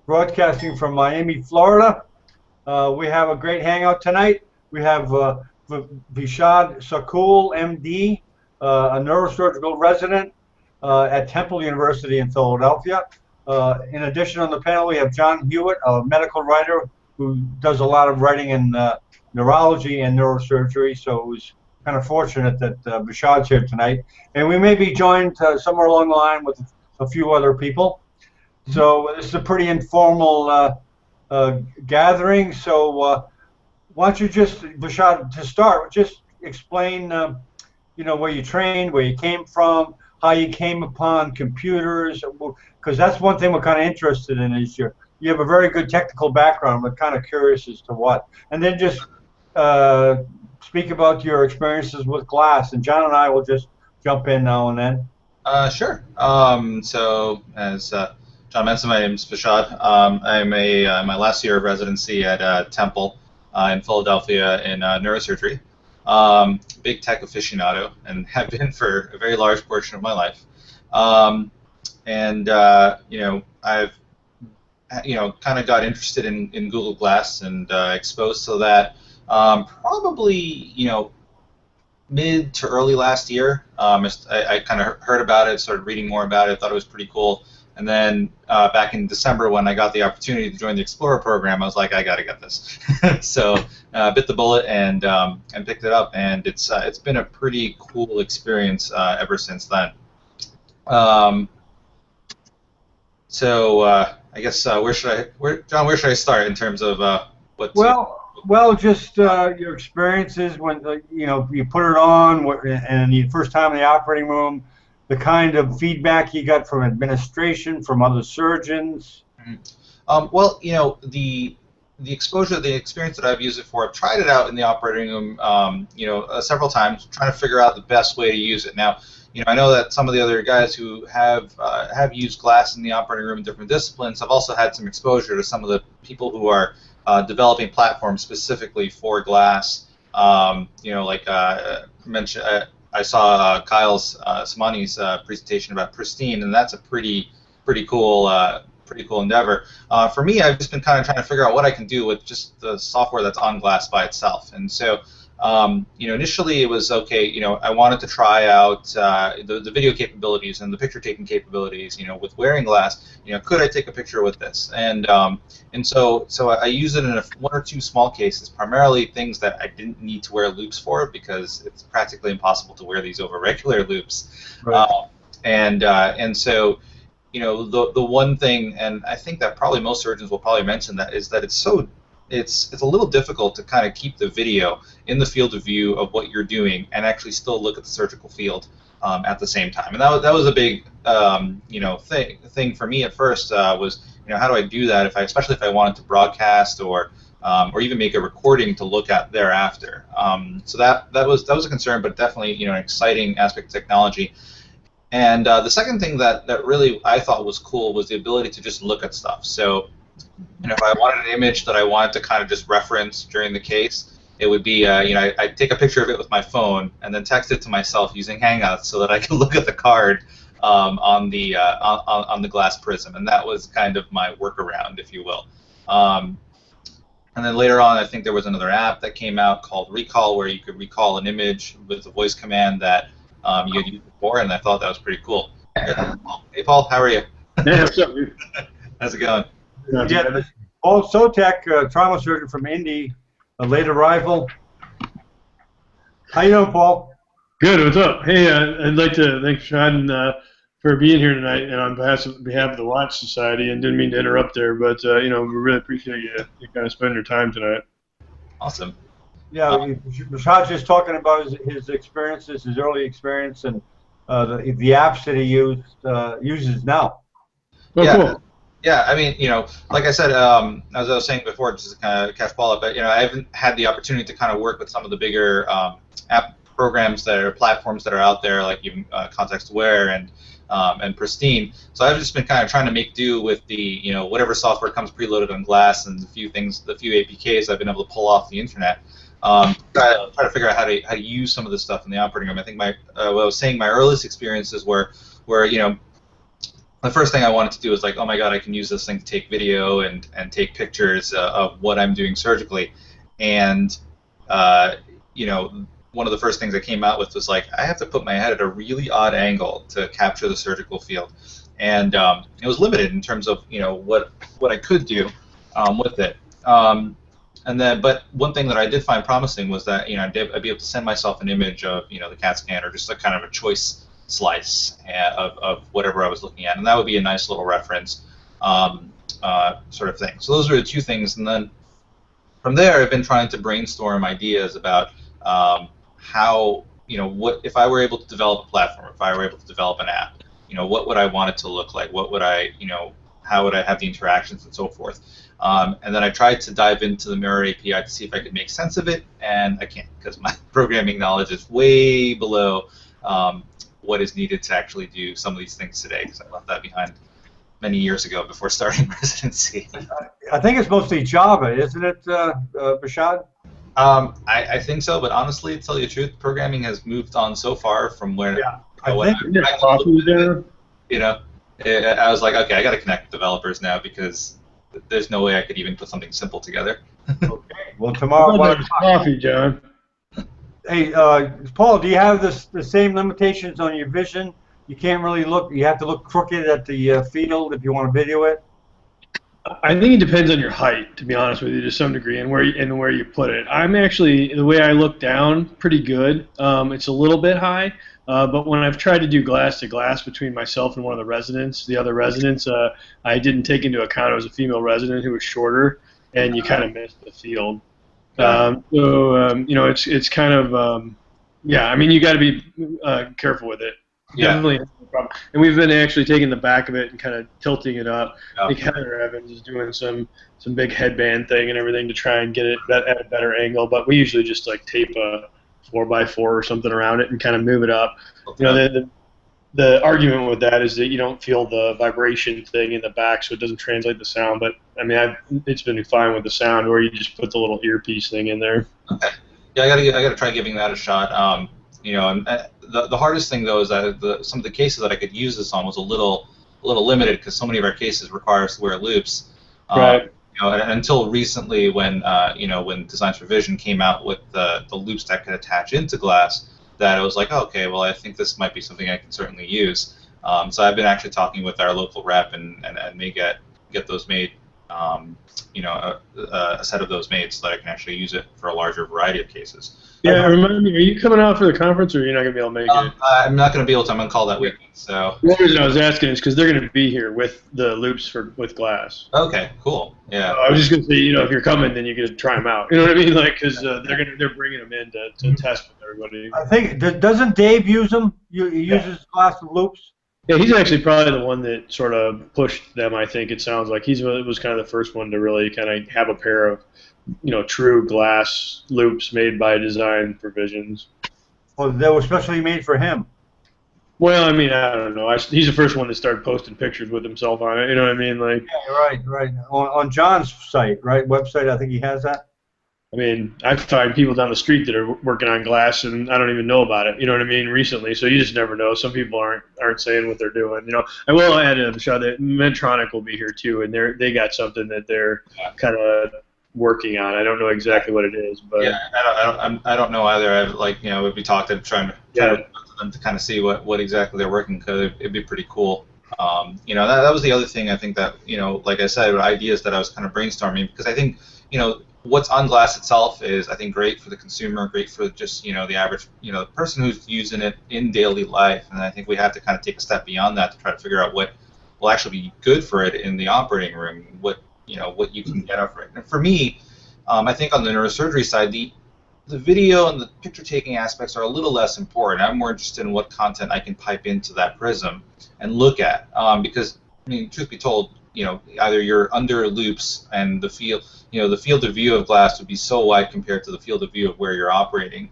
broadcasting from Miami, Florida. We have a great hangout tonight. We have Vishad Sukul, MD, a neurosurgical resident at Temple University in Philadelphia. In addition, on the panel, we have John Hewitt, a medical writer who does a lot of writing in neurology and neurosurgery. So it was kind of fortunate that Vishad's here tonight. And we may be joined somewhere along the line with a few other people. So this is a pretty informal gathering. So why don't you just, Vishad, to start, just explain, where you trained, where you came from, how you came upon computers, because that's one thing we're kind of interested in is you have a very good technical background. We're kind of curious as to what. And then just speak about your experiences with glass. And John and I will just jump in now and then. Sure. So as John mentioned, my name is Vishad. I'm my last year of residency at Temple in Philadelphia in neurosurgery. Big tech aficionado, and have been for a very large portion of my life. I've kind of got interested in Google Glass and exposed to that probably mid to early last year. I kind of heard about it, started reading more about it, thought it was pretty cool. And then back in December, when I got the opportunity to join the Explorer program, I was like, I got to get this. So bit the bullet and picked it up, and it's been a pretty cool experience ever since then. I guess where should I start in terms of what? Well, just your experiences when you put it on, and the first time in the operating room. The kind of feedback you got from administration, from other surgeons? The exposure, the experience that I've used it for, I've tried it out in the operating room, several times, trying to figure out the best way to use it. Now, I know that some of the other guys who have used glass in the operating room in different disciplines have also had some exposure to some of the people who are developing platforms specifically for glass. I saw Kyle's Samani's presentation about Pristine, and that's a pretty cool endeavor. For me, I've just been kind of trying to figure out what I can do with just the software that's on glass by itself. And so, initially it was okay. I wanted to try out the video capabilities and the picture taking capabilities. With wearing glass, could I take a picture with this? And so I used it in one or two small cases, primarily things that I didn't need to wear loops for because it's practically impossible to wear these over regular loops. Right. So the one thing, and I think that probably most surgeons will probably mention that, is that it's a little difficult to kind of keep the video in the field of view of what you're doing and actually still look at the surgical field at the same time. And that was a big thing for me at first was how do I do that especially if I wanted to broadcast or even make a recording to look at thereafter. So that was a concern, but definitely an exciting aspect of technology. And the second thing that really I thought was cool was the ability to just look at stuff. So if I wanted an image that I wanted to kind of just reference during the case, it would be, I'd take a picture of it with my phone and then text it to myself using Hangouts so that I could look at the card on the glass prism, and that was kind of my workaround, if you will. And then later on, I think there was another app that came out called Recall, where you could recall an image with a voice command that you had used before, and I thought that was pretty cool. Hey, Paul, how are you? Hey, what's up, dude? How's it going? Yeah, Paul Sotek, trauma surgeon from Indy, a late arrival. How you doing, Paul? Good. What's up? Hey, I'd like to thank Vishad for being here tonight, and on behalf of the Watch Society. And didn't mean to interrupt there, but we really appreciate you kind of spending your time tonight. Awesome. Yeah, Vishad's just talking about his experiences, his early experience, and the apps that he uses now. Oh, yeah. Cool. Yeah, I mean, like I said, as I was saying before, just to kind of catch Paul up, but I haven't had the opportunity to kind of work with some of the bigger app programs platforms that are out there, like even Context-Aware and Pristine. So I've just been kind of trying to make do with the whatever software comes preloaded on glass and the few APKs I've been able to pull off the internet. Try to figure out how to use some of this stuff in the operating room. I think what I was saying, my earliest experiences were the first thing I wanted to do was like, oh my God, I can use this thing to take video and take pictures of what I'm doing surgically. And, you know, one of the first things I came out with was like, I have to put my head at a really odd angle to capture the surgical field. And it was limited in terms of, you know, what I could do with it. And then, but one thing that I did find promising was that, you know, I'd be able to send myself an image of, you know, the CAT scan or just a kind of a choice slice of whatever I was looking at, and that would be a nice little reference sort of thing. So those are the two things, and then from there I've been trying to brainstorm ideas about how, you know, what if I were able to develop a platform, if I were able to develop an app, you know, what would I want it to look like? What would I, you know, how would I have the interactions and so forth? And then I tried to dive into the Mirror API to see if I could make sense of it, and I can't because my programming knowledge is way below what is needed to actually do some of these things today, because I left that behind many years ago before starting residency. I think it's mostly Java, isn't it, Vishad? I think so, but honestly, to tell you the truth, programming has moved on so far from where I was like, okay, I got to connect with developers now because there's no way I could even put something simple together. Okay. Well, tomorrow. Coffee, John. Hey, Paul, do you have the same limitations on your vision? You can't really look. You have to look crooked at the field if you want to video it. I think it depends on your height, to be honest with you, to some degree, and where you put it. I'm actually, the way I look down, pretty good. It's a little bit high, but when I've tried to do glass to glass between myself and one of the other residents, I didn't take into account it was a female resident who was shorter, and you kind of missed the field. You know, it's kind of, yeah, I mean, you got to be careful with it. Yeah. Definitely has no problem. And we've been actually taking the back of it and kind of tilting it up. I think Heather Evans is doing some big headband thing and everything to try and get it at a better angle, but we usually just like tape a 4x4 or something around it and kind of move it up. Okay. You know, the argument with that is that you don't feel the vibration thing in the back, so it doesn't translate the sound. But I mean, it's been fine with the sound, where you just put the little earpiece thing in there. Okay. Yeah, I gotta try giving that a shot. You know, and the hardest thing though is that some of the cases that I could use this on was a little limited because so many of our cases require us to wear loops. Right. You know, and until recently, when you know, when Designs for Vision came out with the loops that could attach into glass, that it was like, oh, okay, well, I think this might be something I can certainly use. So I've been actually talking with our local rep and may get those made, you know, a set of those made so that I can actually use it for a larger variety of cases. Yeah, remind me, are you coming out for the conference, or are you not going to be able to make it? I'm not going to be able to. I'm on call that weekend. So the reason I was asking is because they're going to be here with the loops with glass. Okay, cool. Yeah. I was just going to say, you know, if you're coming, then you get to try them out. You know what I mean? Like, because they're bringing them in to test with everybody. I think doesn't Dave use them? He uses glass with loops. Yeah, he's actually probably the one that sort of pushed them. I think it sounds like he was kind of the first one to really kind of have a pair of, you know, true glass loops made by Design for Visions. Well, they were specially made for him. Well, I mean, I don't know. He's the first one that started posting pictures with himself on it. You know what I mean? Like. Yeah, right. On John's site, right? Website, I think he has that. I mean, I find people down the street that are working on glass, and I don't even know about it. You know what I mean? Recently, so you just never know. Some people aren't saying what they're doing. You know, I will add in, Vishad, that Medtronic will be here too, and they got something that they're kind of working on. I don't know exactly what it is, but yeah, I don't know either. I've like, you know, we talked to trying to talk to them to kind of see what exactly they're working, because it'd be pretty cool. You know, that was the other thing I think that, you know, like I said, ideas that I was kind of brainstorming, because I think, you know, what's on glass itself is, I think, great for the consumer, great for just, you know, the average, you know, the person who's using it in daily life, and I think we have to kind of take a step beyond that to try to figure out what will actually be good for it in the operating room, what you can get out of it. And for me, I think on the neurosurgery side, the video and the picture-taking aspects are a little less important. I'm more interested in what content I can pipe into that prism and look at, because, I mean, truth be told, you know, either you're under loops and the field of view of glass would be so wide compared to the field of view of where you're operating,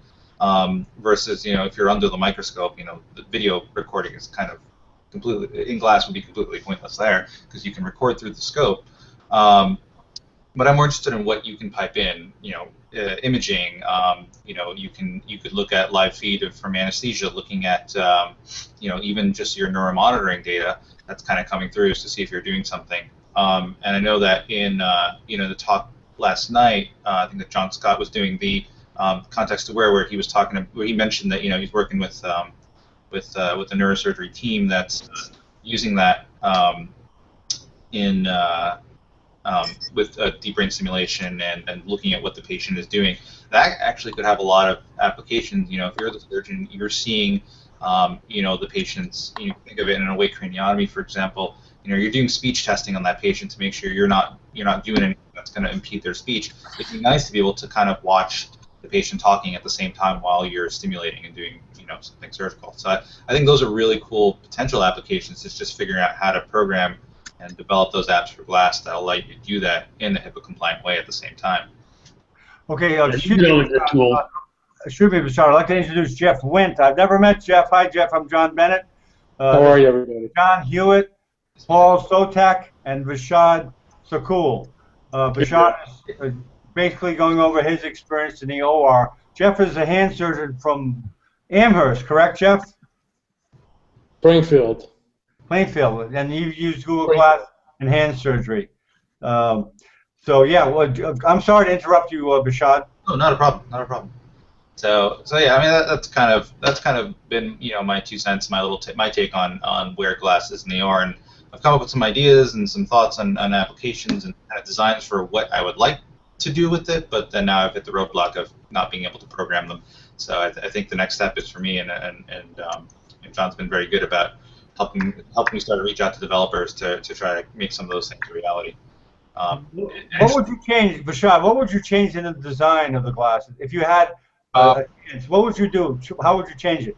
versus, you know, if you're under the microscope, you know, the video recording is kind of completely, in glass would be completely pointless there, because you can record through the scope. But I'm more interested in what you can pipe in, you know, imaging. You know, you could look at live feed from anesthesia, looking at, you know, even just your neuromonitoring data, that's kind of coming through, is to see if you're doing something. And I know that in the talk last night, I think that John Scott was doing the context aware, where he was talking, where he mentioned that he's working with the neurosurgery team that's using that in with deep brain stimulation and looking at what the patient is doing. That actually could have a lot of applications. If you're the surgeon, you're seeing the patients. Think of it in an awake craniotomy, for example. You're doing speech testing on that patient to make sure you're not doing anything that's going to impede their speech. It'd be nice to be able to kind of watch the patient talking at the same time while you're stimulating and doing something surgical. So I think those are really cool potential applications. It's just figuring out how to program and develop those apps for glass that allow you to do that in a HIPAA compliant way at the same time. Okay, excuse me, Vishad. I'd like to introduce Jeff Wint. I've never met Jeff. Hi, Jeff. I'm John Bennett. How are you, everybody? John Hewitt, Paul Sotak, and Vishad Sukul. Vishad is basically going over his experience in the OR. Jeff is a hand surgeon from Amherst, correct, Jeff? Plainfield. Plainfield, and you use Google Glass in hand surgery. So yeah, well, I'm sorry to interrupt you, Vishad. No, not a problem. Not a problem. So yeah, I mean that's kind of been my 2 cents, my take on where glass is in the OR, and I've come up with some ideas and some thoughts on applications and kind of designs for what I would like to do with it, but then now I've hit the roadblock of not being able to program them. So I think the next step is for me, and John's been very good about helping me start to reach out to developers to try to make some of those things a reality. What would you change, Vishad? What would you change in the design of the glass? If you had a chance, what would you do? How would you change it?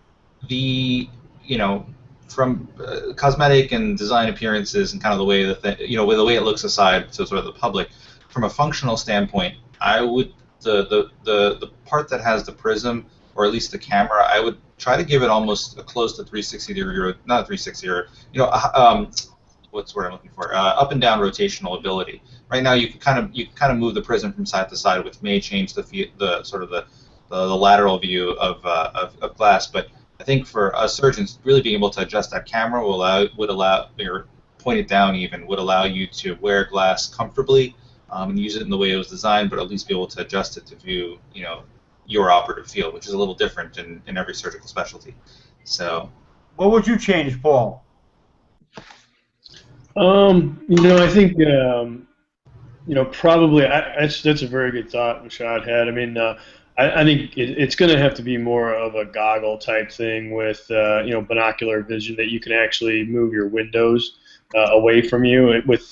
From cosmetic and design appearances and kind of the way with the way it looks aside to sort of the public, from a functional standpoint, I would the part that has the prism, or at least the camera, I would try to give it almost a close to 360 degree, not 360, or what's the word I'm looking for? Up and down rotational ability. Right now, you can kind of move the prism from side to side, which may change the sort of the lateral view of glass. But I think for us surgeons, really being able to adjust that camera would allow, or point it down even, would allow you to wear glass comfortably and use it in the way it was designed, but at least be able to adjust it to view your operative field, which is a little different in every surgical specialty. So, what would you change, Paul? I think probably that's a very good thought Vishad had. I mean, I think it's going to have to be more of a goggle type thing with binocular vision, that you can actually move your windows away from you with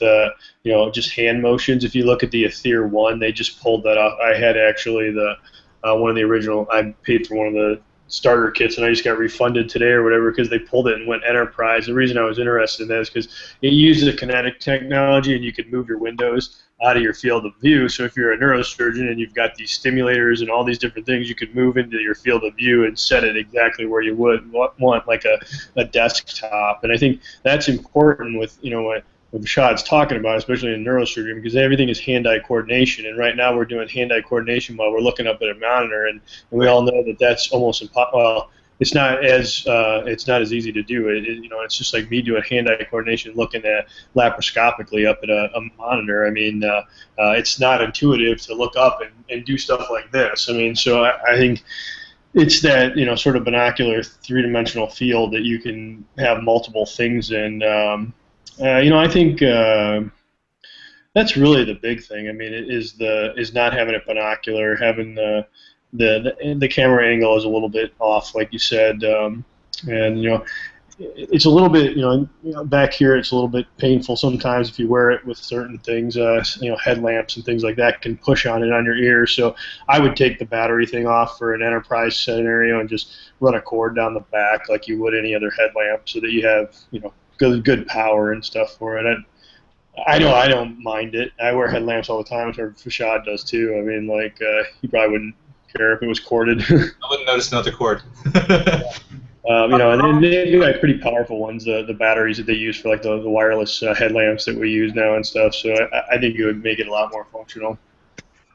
just hand motions. If you look at the Ether 1, they just pulled that off. I had actually one of the original. I paid for one of the starter kits, and I just got refunded today or whatever because they pulled it and went enterprise. The reason I was interested in that is because it uses a kinetic technology, and you could move your windows out of your field of view. So if you're a neurosurgeon and you've got these stimulators and all these different things, you could move into your field of view and set it exactly where you would want, like a desktop. And I think that's important with what Vishad's talking about, especially in neurosurgery, because everything is hand-eye coordination, and right now we're doing hand-eye coordination while we're looking up at a monitor, and we all know that that's almost impossible. Well, it's not as easy to do. It's just like me doing hand-eye coordination, looking at laparoscopically up at a monitor. I mean, it's not intuitive to look up and do stuff like this. I mean, so I think it's that sort of binocular three-dimensional field that you can have multiple things in. I think that's really the big thing. I mean, is not having it binocular, having the camera angle is a little bit off, like you said, and it's a little bit back here. It's a little bit painful sometimes if you wear it with certain things. Headlamps and things like that can push on it on your ear. So I would take the battery thing off for an enterprise scenario and just run a cord down the back like you would any other headlamp, so that you have good power and stuff for it. I know I don't mind it. I wear headlamps all the time. I'm sure Vishad does too. I mean, he probably wouldn't care if it was corded. I wouldn't notice another cord. And they've got pretty powerful ones, the batteries that they use for the wireless headlamps that we use now and stuff. So I think it would make it a lot more functional.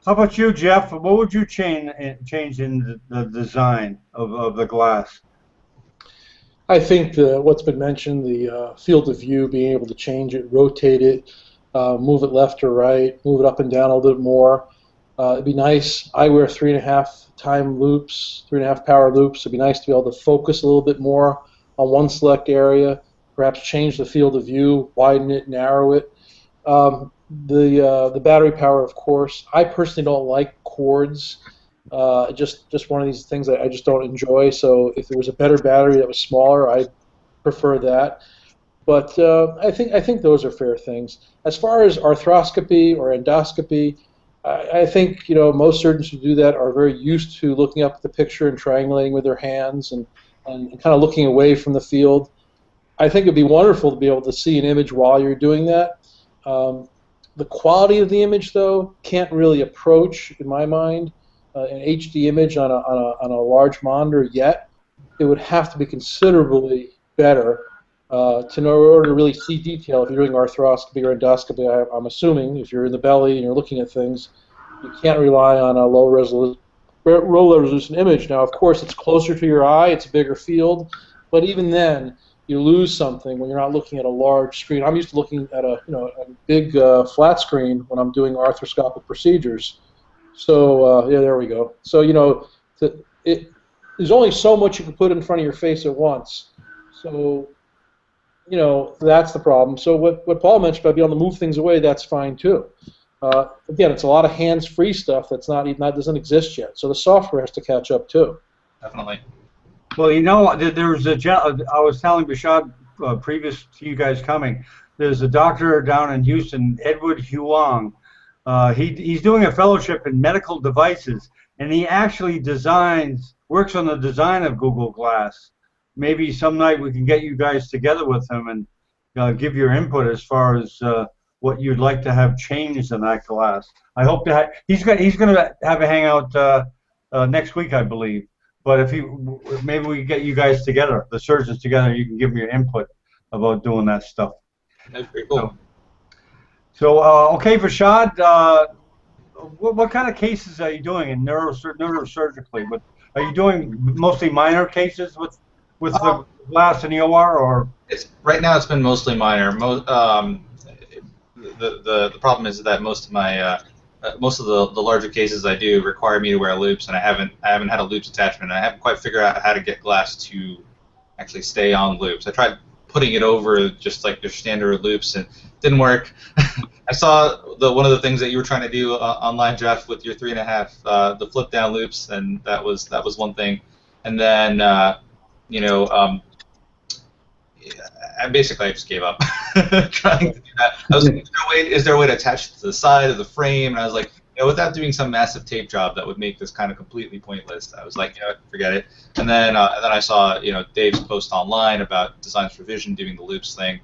How about you, Jeff? What would you change in the design of the glass? I think what's been mentioned, the field of view, being able to change it, rotate it, move it left or right, move it up and down a little bit more. It'd be nice. I wear 3.5 time loops, 3.5 power loops. It'd be nice to be able to focus a little bit more on one select area, perhaps change the field of view, widen it, narrow it. The battery power, of course. I personally don't like cords. Just one of these things that I just don't enjoy. So if there was a better battery that was smaller, I'd prefer that. But I think those are fair things. As far as arthroscopy or endoscopy, I think most surgeons who do that are very used to looking up at the picture and triangulating with their hands and kind of looking away from the field. I think it'd be wonderful to be able to see an image while you're doing that. The quality of the image, though, can't really approach, in my mind, an HD image on a large monitor yet. It would have to be considerably better in order to really see detail. If you're doing arthroscopy or endoscopy, I'm assuming if you're in the belly and you're looking at things, you can't rely on a low resolution image. Now, of course, it's closer to your eye, it's a bigger field, but even then, you lose something when you're not looking at a large screen. I'm used to looking at a big flat screen when I'm doing arthroscopic procedures. So yeah, there we go. So there's only so much you can put in front of your face at once. So that's the problem. So what Paul mentioned about being able to move things away, that's fine too. Again, it's a lot of hands-free stuff that's doesn't exist yet. So the software has to catch up too. Definitely. Well, there was I was telling Vishad previous to you guys coming, there's a doctor down in Houston, Edward Huang. He's doing a fellowship in medical devices, and he actually works on the design of Google Glass. Maybe some night we can get you guys together with him and give your input as far as what you'd like to have changed in that glass. I hope to he's going to have a hangout next week, I believe. But maybe we can get you guys together, the surgeons together, and you can give me your input about doing that stuff. That's pretty cool. So okay, Vishad, what kind of cases are you doing in neurosurgically? Are you doing mostly minor cases with the glass in the OR, or? Right now it's been mostly minor. The problem is that most of the larger cases I do require me to wear loops, and I haven't had a loops attachment. I haven't quite figured out how to get glass to actually stay on loops. I tried putting it over just like their standard loops, and it didn't work. I saw one of the things that you were trying to do online, Jeff, with your 3.5, the flip down loops, and that was one thing. And then I just gave up trying to do that. I was like, is there a way to attach it to the side of the frame? And I was like, without doing some massive tape job that would make this kind of completely pointless, I was like, forget it. And then I saw Dave's post online about Designs for Vision doing the loops thing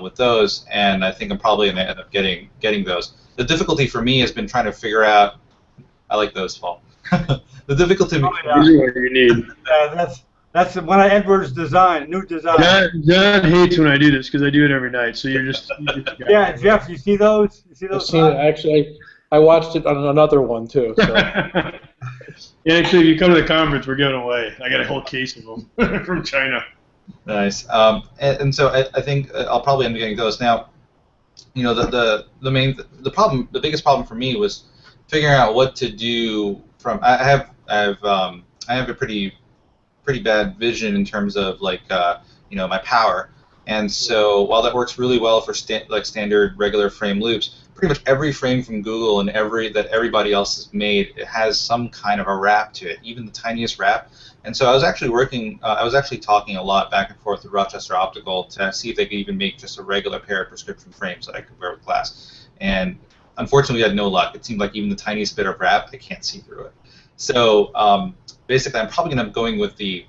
with those, and I think I'm probably going to end up getting those. The difficulty for me has been trying to figure out. I like those, Paul. The difficulty. You need. That's one of Edward's new design. John hates when I do this because I do it every night. So you're just yeah, Jeff, you see those? I've seen it. Actually, I watched it on another one too. So. Yeah, actually, if you come to the conference, we're giving away. I got a whole case of them from China. Nice. And so I think I'll probably end up getting those. Now, the biggest problem for me was figuring out what to do. I have a pretty bad vision in terms of my power, and so while that works really well for standard regular frame loops, pretty much every frame from Google and that everybody else has made, it has some kind of a wrap to it, even the tiniest wrap. And so I was actually talking a lot back and forth with Rochester Optical to see if they could even make just a regular pair of prescription frames that I could wear with glass. And unfortunately, we had no luck. It seemed like even the tiniest bit of wrap, I can't see through it. So basically, I'm probably going to end up going with the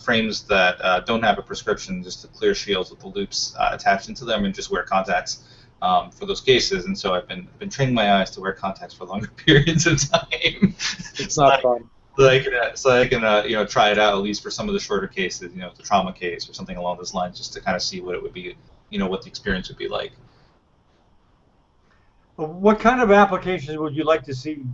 frames that don't have a prescription, just the clear shields with the loops attached into them, and just wear contacts for those cases. And so I've been training my eyes to wear contacts for longer periods of time. It's not fun. So I can try it out at least for some of the shorter cases, the trauma case or something along those lines, just to kind of see what it would be, what the experience would be like. What kind of applications would you like to see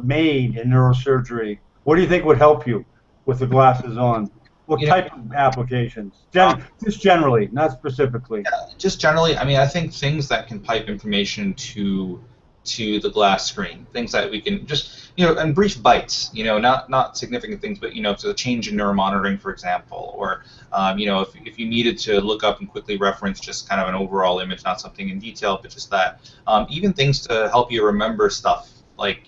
made in neurosurgery? What do you think would help you with the glasses on? What You know, type of applications? Just generally, not specifically. yeah, just generally, I mean, I think things that can pipe information to the glass screen, things that we can just, and brief bites, not significant things, but to a change in neuromonitoring, for example, or if you needed to look up and quickly reference just kind of an overall image, not something in detail, but just that. Even things to help you remember stuff, like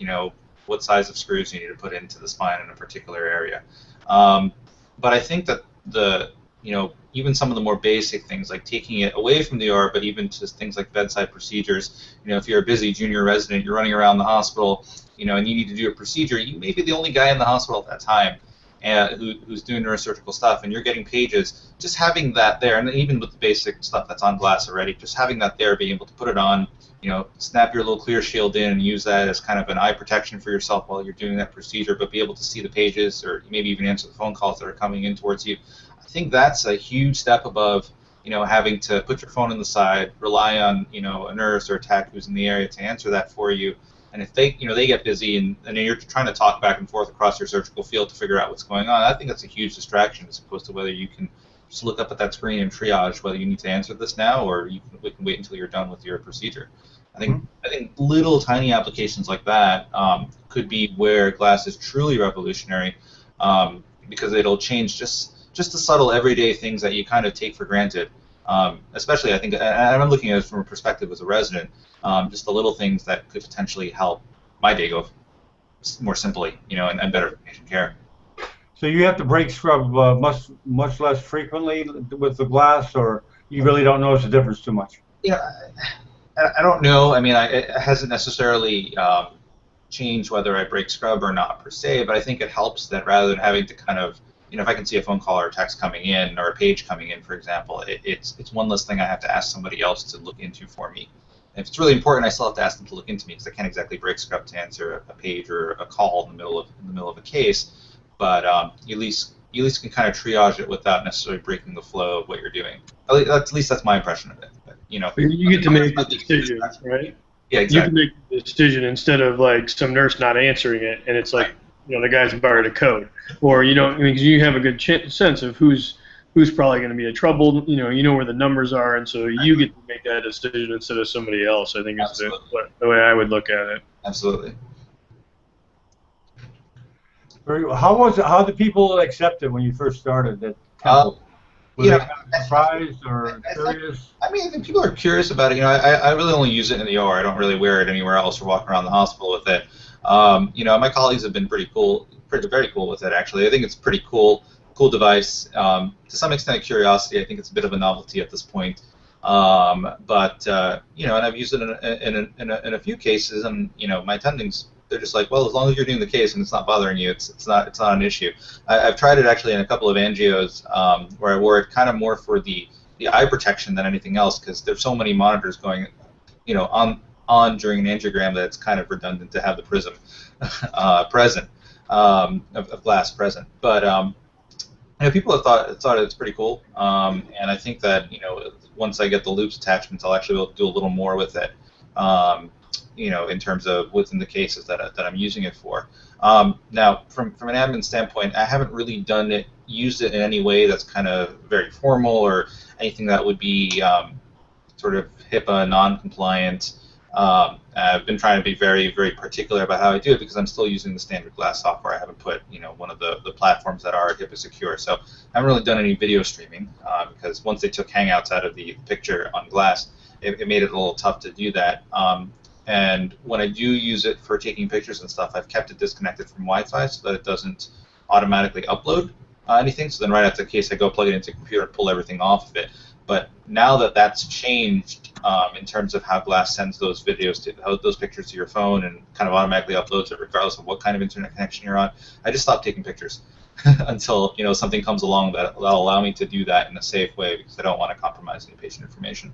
what size of screws you need to put into the spine in a particular area. But I think that even some of the more basic things, like taking it away from the OR, but even just things like bedside procedures. If you're a busy junior resident, you're running around the hospital, and you need to do a procedure, you may be the only guy in the hospital at that time who's doing neurosurgical stuff, and you're getting pages. Just having that there, and even with the basic stuff that's on glass already, just having that there, being able to put it on, snap your little clear shield in and use that as kind of an eye protection for yourself while you're doing that procedure, but be able to see the pages or maybe even answer the phone calls that are coming in towards you. I think that's a huge step above, having to put your phone on the side, rely on, a nurse or a tech who's in the area to answer that for you. And if they, they get busy and you're trying to talk back and forth across your surgical field to figure out what's going on, I think that's a huge distraction as opposed to whether you can just look up at that screen and triage whether you need to answer this now or we can wait until you're done with your procedure. I think little tiny applications like that could be where glass is truly revolutionary because it'll change just the subtle everyday things that you kind of take for granted. Especially, I think, and I'm looking at it from a perspective as a resident, just the little things that could potentially help my day go more simply, and better for patient care. So you have to break scrub much less frequently with the glass, or you really don't notice the difference too much? I don't know. I mean, it hasn't necessarily changed whether I break scrub or not per se, but I think it helps that rather than having to kind of, if I can see a phone call or a text coming in or a page coming in, for example, it's one less thing I have to ask somebody else to look into for me. And if it's really important, I still have to ask them to look into me because I can't exactly break scrub to answer a page or a call in the middle of a case. But at least can kind of triage it without necessarily breaking the flow of what you're doing. At least that's my impression of it. But, you get to make the decision, right? Yeah, exactly. You can make the decision instead of like some nurse not answering it, and it's like the guy's borrowed a code, or because you have a good sense of who's probably going to be in trouble. You know where the numbers are, and so you get to make that decision instead of somebody else. I think is the way I would look at it. Absolutely. How was it? How did people accept it when you first started? Were they kind of surprised or curious? I mean, people are curious about it. I really only use it in the OR. I don't really wear it anywhere else or walk around the hospital with it. My colleagues have been very cool with it, actually. I think it's pretty cool device. To some extent, a curiosity. I think it's a bit of a novelty at this point. And I've used it in a few cases, and my attendings, they're just like, well, as long as you're doing the case and it's not bothering you, it's not an issue. I've tried it actually in a couple of angios where I wore it kind of more for the eye protection than anything else because there's so many monitors going, on during an angiogram that it's kind of redundant to have the prism present, of glass present. But people have thought it's pretty cool, and I think that once I get the loops attachments, I'll actually be able to do a little more with it. In terms of within the cases that I'm using it for. Now, from an admin standpoint, I haven't really used it in any way that's kind of very formal or anything that would be sort of HIPAA non-compliant. I've been trying to be very, very particular about how I do it because I'm still using the standard glass software. I haven't put one of the platforms that are HIPAA secure. So I haven't really done any video streaming because once they took Hangouts out of the picture on glass, it made it a little tough to do that. And when I do use it for taking pictures and stuff, I've kept it disconnected from Wi-Fi so that it doesn't automatically upload anything. So then right after the case, I go plug it into the computer and pull everything off of it. But now that that's changed in terms of how glass sends those pictures to your phone and kind of automatically uploads it regardless of what kind of internet connection you're on, I just stopped taking pictures until something comes along that'll allow me to do that in a safe way because I don't want to compromise any patient information.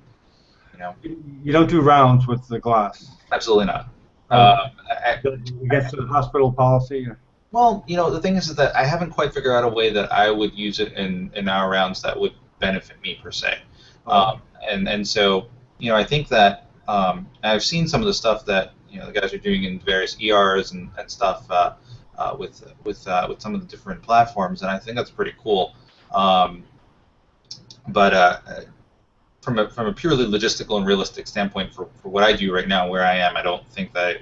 You don't do rounds with the glass? Absolutely not. Against the hospital policy? Well, the thing is that I haven't quite figured out a way that I would use it in our rounds that would benefit me per se. And so, I think that I've seen some of the stuff that the guys are doing in various ERs and stuff with some of the different platforms, and I think that's pretty cool. But from a purely logistical and realistic standpoint, for what I do right now, where I am, I don't think that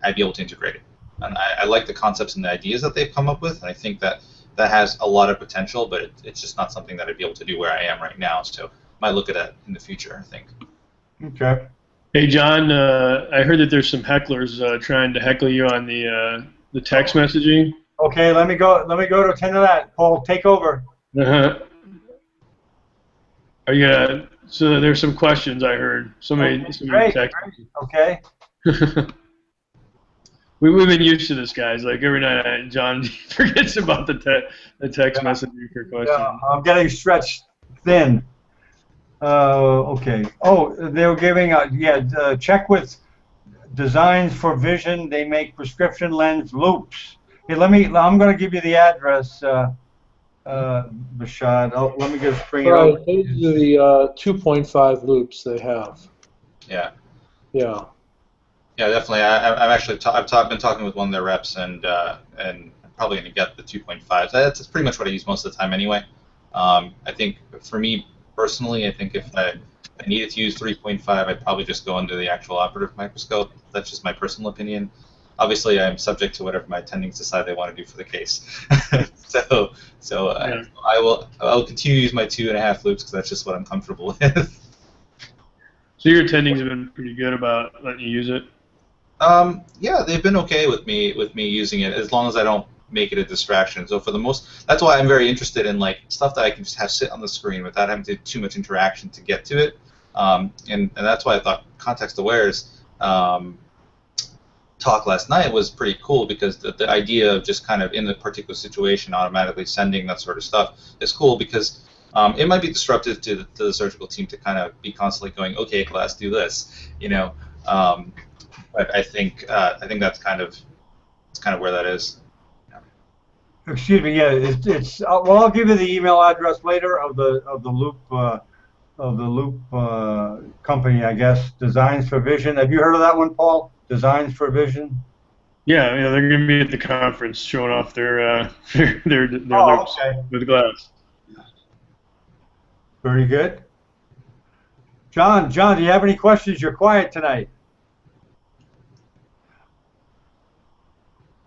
I'd be able to integrate it. And I like the concepts and the ideas that they've come up with, and I think that has a lot of potential, but it's just not something that I'd be able to do where I am right now. So might look at that in the future, I think. Okay. Hey, John, I heard that there's some hecklers trying to heckle you on the text messaging. Okay, let me go to attend to that. Paul, take over. Uh-huh. Are you gonna? So there's some questions I heard. Somebody Great. text. Okay. We've been used to this, guys. Like every night, John forgets about the text messaging for questions. Yeah, I'm getting stretched thin. Okay. Oh, they were giving check with Designs for Vision. They make prescription lens loops. Hey, I'm going to give you the address, Vishad. Oh, let me just bring it up. Those are the 2.5 loops they have. Yeah. Yeah. Yeah, definitely. I've been talking with one of their reps, and I'm probably going to get the 2.5. That's pretty much what I use most of the time anyway. I think for me personally, I think if I needed to use 3.5, I'd probably just go under the actual operative microscope. That's just my personal opinion. Obviously, I'm subject to whatever my attendings decide they want to do for the case. I will continue to use my 2.5 loops because that's just what I'm comfortable with. So your attendings have been pretty good about letting you use it? Yeah, they've been okay with me using it as long as I don't make it a distraction. So that's why I'm very interested in like stuff that I can just have sit on the screen without having to do too much interaction to get to it. And that's why I thought Context Aware's talk last night was pretty cool, because the idea of just kind of in the particular situation automatically sending that sort of stuff is cool, because it might be disruptive to the surgical team to kind of be constantly going, okay, class, do this, but I think that's kind of where that is. Excuse me. Yeah, it's well, I'll give you the email address later of the Loop company, I guess. Designs for Vision. Have you heard of that one, Paul? Designs for Vision. Yeah, they're going to be at the conference showing off their loops Okay. with glass. Very good. John, do you have any questions? You're quiet tonight.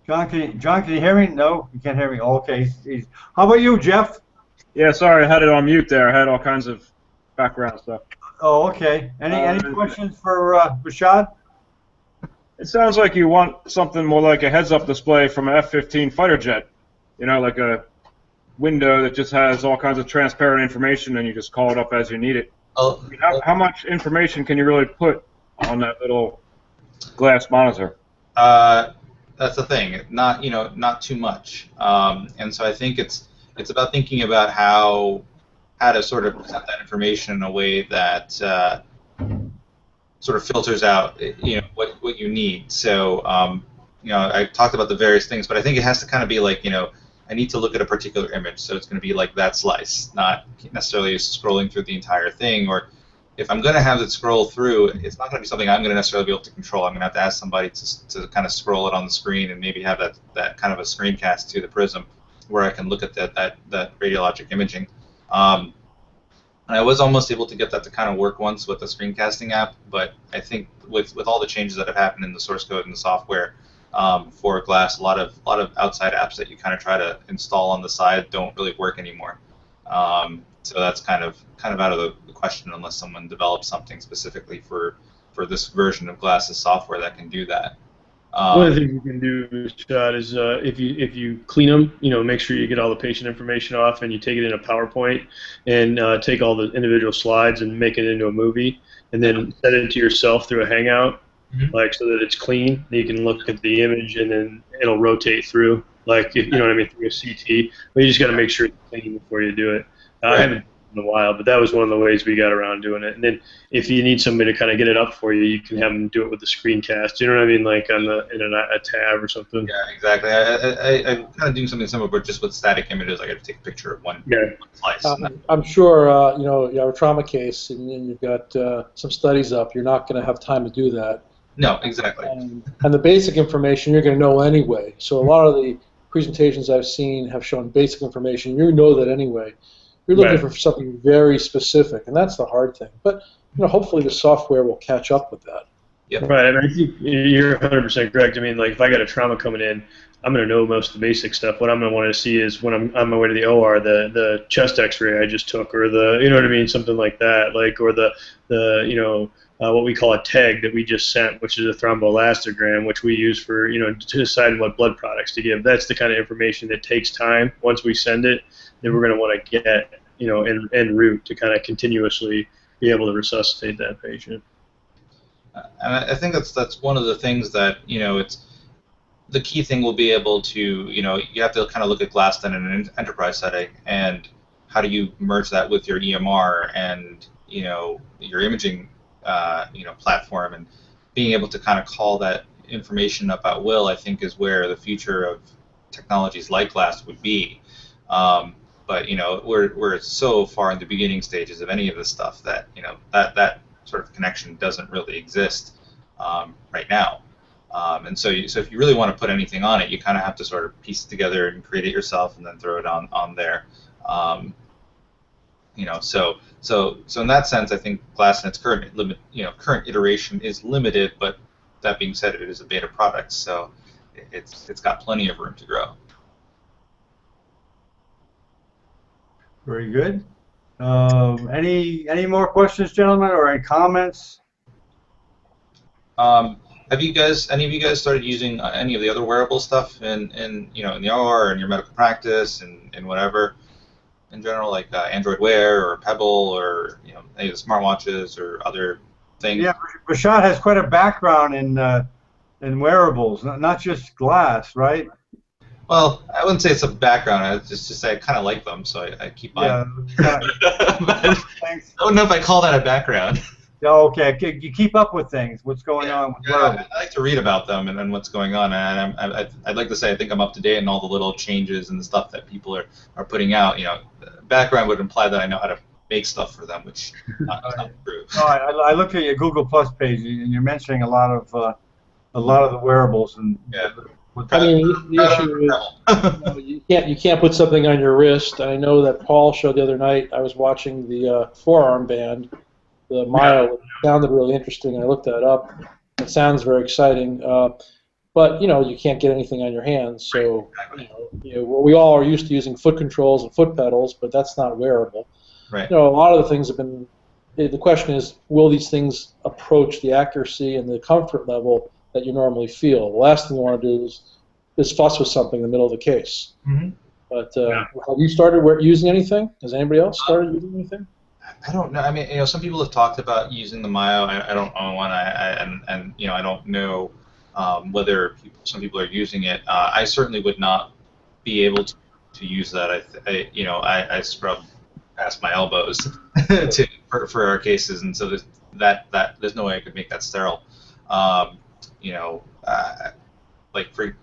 John, can you hear me? No, you can't hear me. Okay. How about you, Jeff? Yeah, sorry, I had it on mute there. I had all kinds of background stuff. Oh, okay. Any questions for Vishad? It sounds like you want something more like a heads-up display from an F-15 fighter jet. Like a window that just has all kinds of transparent information, and you just call it up as you need it. How much information can you really put on that little glass monitor? That's the thing. Not too much. And so I think it's about thinking about how to sort of present that information in a way that sort of filters out what you need. So I talked about the various things, but I think it has to kind of be like I need to look at a particular image, so it's going to be like that slice, not necessarily scrolling through the entire thing. Or if I'm going to have it scroll through, it's not going to be something I'm going to necessarily be able to control. I'm going to have to ask somebody to kind of scroll it on the screen and maybe have that kind of a screencast to the Prism where I can look at that radiologic imaging. And I was almost able to get that to kind of work once with the screencasting app, but I think with all the changes that have happened in the source code and the software for Glass, a lot of outside apps that you kind of try to install on the side don't really work anymore. So that's kind of out of the question unless someone develops something specifically for this version of Glass's software that can do that. One of the things you can do, Vishad, is if you clean them, make sure you get all the patient information off, and you take it in a PowerPoint and take all the individual slides and make it into a movie, and then send it to yourself through a Hangout, so that it's clean. You can look at the image, and then it'll rotate through, through a CT. But you just got to make sure it's clean before you do it. I haven't in a while, but that was one of the ways we got around doing it. And then if you need somebody to kind of get it up for you, you can have them do it with the screencast. You know what I mean, like in a tab or something. Yeah, exactly. I'm kind of doing something similar, but just with static images. I got to take a picture of one slice. I'm sure you have a trauma case and you've got some studies up. You're not going to have time to do that. No, exactly. And the basic information you're going to know anyway. So a lot of the presentations I've seen have shown basic information. You know that anyway. You're looking for something very specific, and that's the hard thing. But hopefully the software will catch up with that. Yep. Right, and I think you're 100% correct. I mean, like if I got a trauma coming in, I'm going to know most of the basic stuff. What I'm going to want to see is when I'm on my way to the OR, the chest X-ray I just took, or the what I mean, something like that, like or the what we call a TEG that we just sent, which is a thromboelastogram, which we use for to decide what blood products to give. That's the kind of information that takes time. Once we send it, then we're going to want to get en route to kind of continuously be able to resuscitate that patient. And I think that's one of the things that it's the key thing. Will be able to you have to kind of look at Glasston in an enterprise setting, and how do you merge that with your EMR and your imaging platform, and being able to kind of call that information up at will. I think is where the future of technologies like Glass would be. But we're so far in the beginning stages of any of this stuff that that sort of connection doesn't really exist right now. And so if you really want to put anything on it, you kind of have to sort of piece it together and create it yourself, and then throw it on there. So in that sense, I think Glass in its current iteration is limited. But that being said, it is a beta product, so it's got plenty of room to grow. Very good. Any more questions, gentlemen, or any comments? Have any of you guys started using any of the other wearable stuff in the OR or in your medical practice and whatever in general, like Android Wear or Pebble or any of the smartwatches or other things? Yeah, Vishad has quite a background in wearables, not just Glass, right? Well, I wouldn't say it's a background. I just say I kind of like them, so I keep buying them. Thanks. I don't know if I call that a background. Okay, you keep up with things. What's going on with wearables? I like to read about them and what's going on, and I'd like to say I think I'm up to date in all the little changes and the stuff that people are putting out. Background would imply that I know how to make stuff for them, which is not true. No, I looked at your Google Plus page, and you're mentioning a lot of the wearables and. Yeah. I mean, the issue is you can't put something on your wrist. And I know that Paul showed the other night. I was watching the forearm band, the Myo. It sounded really interesting. I looked that up. It sounds very exciting. But you can't get anything on your hands. So we all are used to using foot controls and foot pedals, but that's not wearable. Right. A lot of the things have been. The question is, will these things approach the accuracy and the comfort level that you normally feel? The last thing you want to do is fuss with something in the middle of the case. Mm-hmm. But have you started using anything? Has anybody else started using anything? I don't know. I mean, some people have talked about using the Myo. I don't own one. I don't know whether some people are using it. I certainly would not be able to use that. I scrub past my elbows for our cases, and so there's no way I could make that sterile. Like for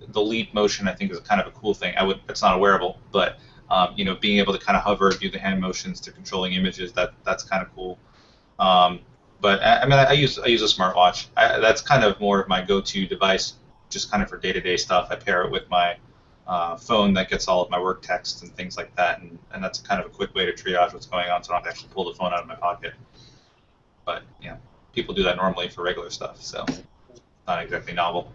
the lead motion, I think is kind of a cool thing. It's not a wearable, but being able to kind of hover, do the hand motions to controlling images, that's kind of cool. But I mean, I use a smartwatch. That's kind of more of my go-to device, just kind of for day-to-day stuff. I pair it with my phone that gets all of my work texts and things like that, and that's kind of a quick way to triage what's going on, so I don't have to actually pull the phone out of my pocket. But people do that normally for regular stuff, so it's not exactly novel.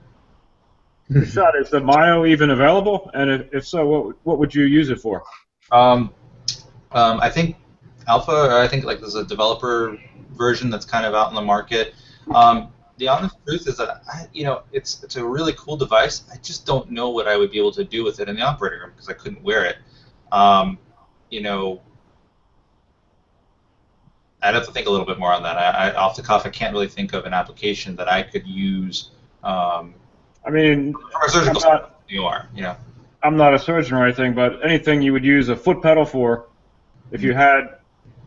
Vishad, is the Myo even available? And if so, what would you use it for? I think Alpha, or I think like there's a developer version that's kind of out in the market. The honest truth is that it's a really cool device. I just don't know what I would be able to do with it in the operating room because I couldn't wear it. I'd have to think a little bit more on that. Off the cuff, I can't really think of an application that I could use. I mean, from a surgical standpoint, you are, I'm not a surgeon or anything, but anything you would use a foot pedal for, if you had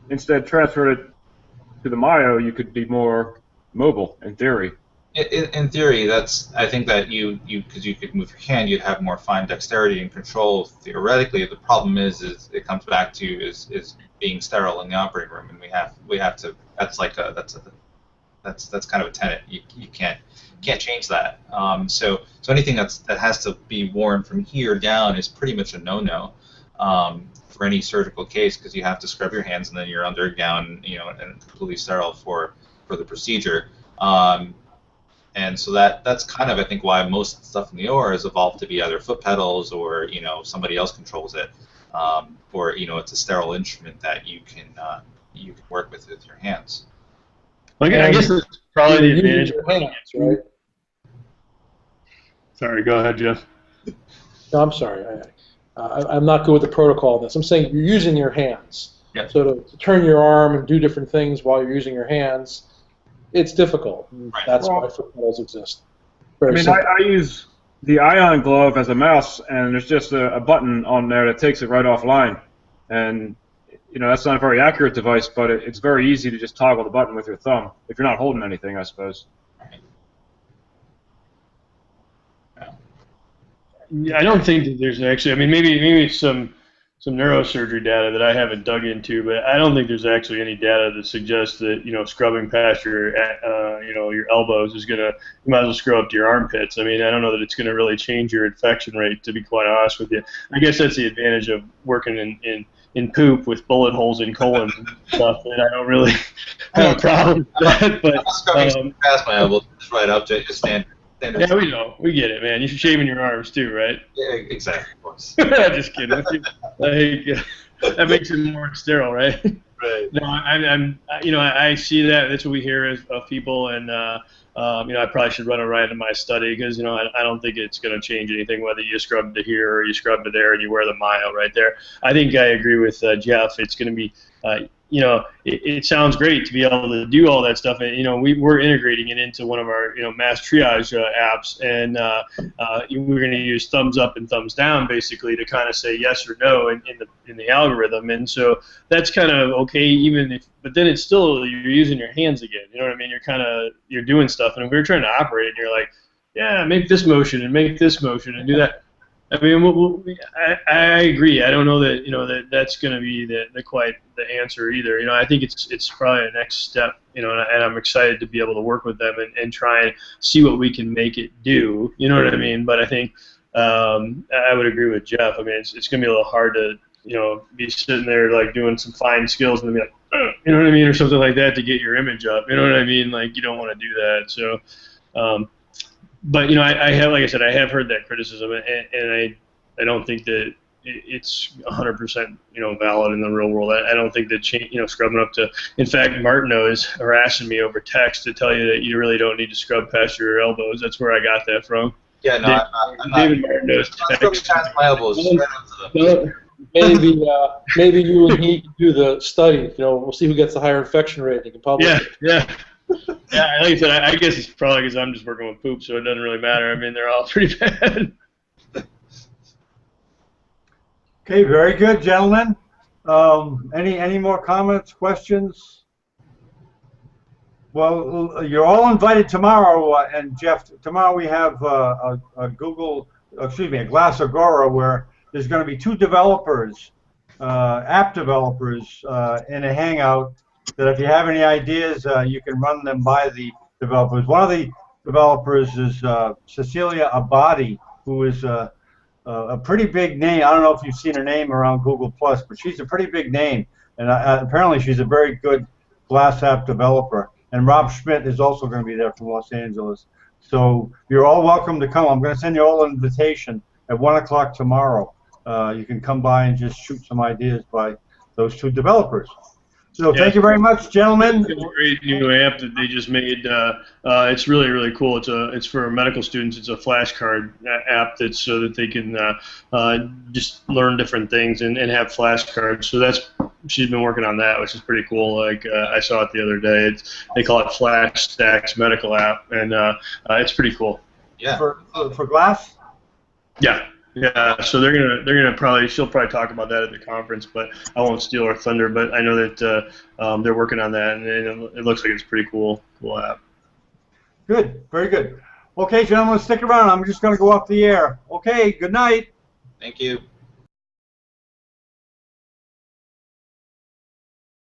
instead transferred it to the Myo, you could be more mobile, in theory. In theory, I think that because you could move your hand, you'd have more fine dexterity and control theoretically. The problem is it comes back to is being sterile in the operating room, and we have to. That's kind of a tenet. You can't can't change that. So anything that has to be worn from here down is pretty much a no-no for any surgical case, because you have to scrub your hands and then you're under a gown, and completely sterile for the procedure. And so that's kind of, I think, why most stuff in the OR has evolved to be either foot pedals or somebody else controls it, or it's a sterile instrument that you can work with your hands. I guess that's probably the advantage. Your hands, right? Sorry, go ahead, Jeff. No, I'm sorry. I'm not good with the protocol of this. I'm saying you're using your hands. Yeah. So to turn your arm and do different things while you're using your hands, it's difficult. Right. That's why foot pedals exist. Very I use the Ion glove as a mouse, and there's just a button on there that takes it right offline. And that's not a very accurate device, but it's very easy to just toggle the button with your thumb if you're not holding anything, I suppose. Yeah, I don't think that there's actually. I mean, maybe some neurosurgery data that I haven't dug into, but I don't think there's actually any data that suggests that scrubbing past your your elbows is gonna. You might as well scrub up to your armpits. I mean, I don't know that it's gonna really change your infection rate. To be quite honest with you, I guess that's the advantage of working in poop with bullet holes in colons and stuff, and I don't really have a problem with that. But scrubbing past my elbows just right up to just standard. Yeah, we know. We get it, man. You're shaving your arms too, right? Yeah, exactly. Of course. Just kidding. That makes it more sterile, right? Right. No, I see that. That's what we hear of people, and I probably should run it right in my study because I don't think it's going to change anything whether you scrub to here or you scrub to there and you wear the mile right there. I think I agree with Jeff. It's going to be. It sounds great to be able to do all that stuff, and we're integrating it into one of our mass triage apps, and we're going to use thumbs up and thumbs down basically to kind of say yes or no in the algorithm, and so that's kind of okay, but then it's still you're using your hands again. You know what I mean? You're doing stuff, and if we were trying to operate, and you're like, yeah, make this motion and make this motion and do that. I mean, I agree. I don't know that that's going to be quite the answer either. I think it's probably a next step. And I'm excited to be able to work with them and try and see what we can make it do. You know what I mean? But I think I would agree with Jeff. I mean, it's going to be a little hard to be sitting there like doing some fine skills and then be like, you know what I mean, or something like that to get your image up. You know what I mean? Like you don't want to do that. So. But I have, like I said, I have heard that criticism, and I don't think that it's 100% valid in the real world. I don't think that scrubbing up to. In fact, Martineau is harassing me over text to tell you that you really don't need to scrub past your elbows. That's where I got that from. Yeah, no, I'm not. David Martineau's text. Past my elbows. Right up to the Maybe you and he can do the study. We'll see who gets the higher infection rate. You can publish it. Yeah. Yeah, like I said, I guess it's probably because I'm just working with poop, so it doesn't really matter. I mean, they're all pretty bad. Okay, very good, gentlemen. Any more comments, questions? Well, you're all invited tomorrow, and Jeff, tomorrow we have a Glass Agora, where there's going to be two developers, app developers, in a hangout. That if you have any ideas, you can run them by the developers. One of the developers is Cecilia Abadi, who is a pretty big name. I don't know if you've seen her name around Google+, but she's a pretty big name, and apparently she's a very good Glass app developer. And Rob Schmidt is also going to be there from Los Angeles. So you're all welcome to come. I'm going to send you all an invitation at 1 o'clock tomorrow. You can come by and just shoot some ideas by those two developers. So thank you very much, gentlemen. It's a great new app that they just made. It's really, really cool. It's for medical students. It's a flashcard app that's so that they can just learn different things and have flashcards. So she's been working on that, which is pretty cool. Like I saw it the other day. They call it Flash Stacks Medical App, and it's pretty cool. Yeah. For Glass? Yeah. Yeah, so she'll probably talk about that at the conference, but I won't steal her thunder. But I know that they're working on that, and it looks like it's a pretty cool app. Good, very good. Okay, gentlemen, stick around. I'm just going to go off the air. Okay, good night. Thank you.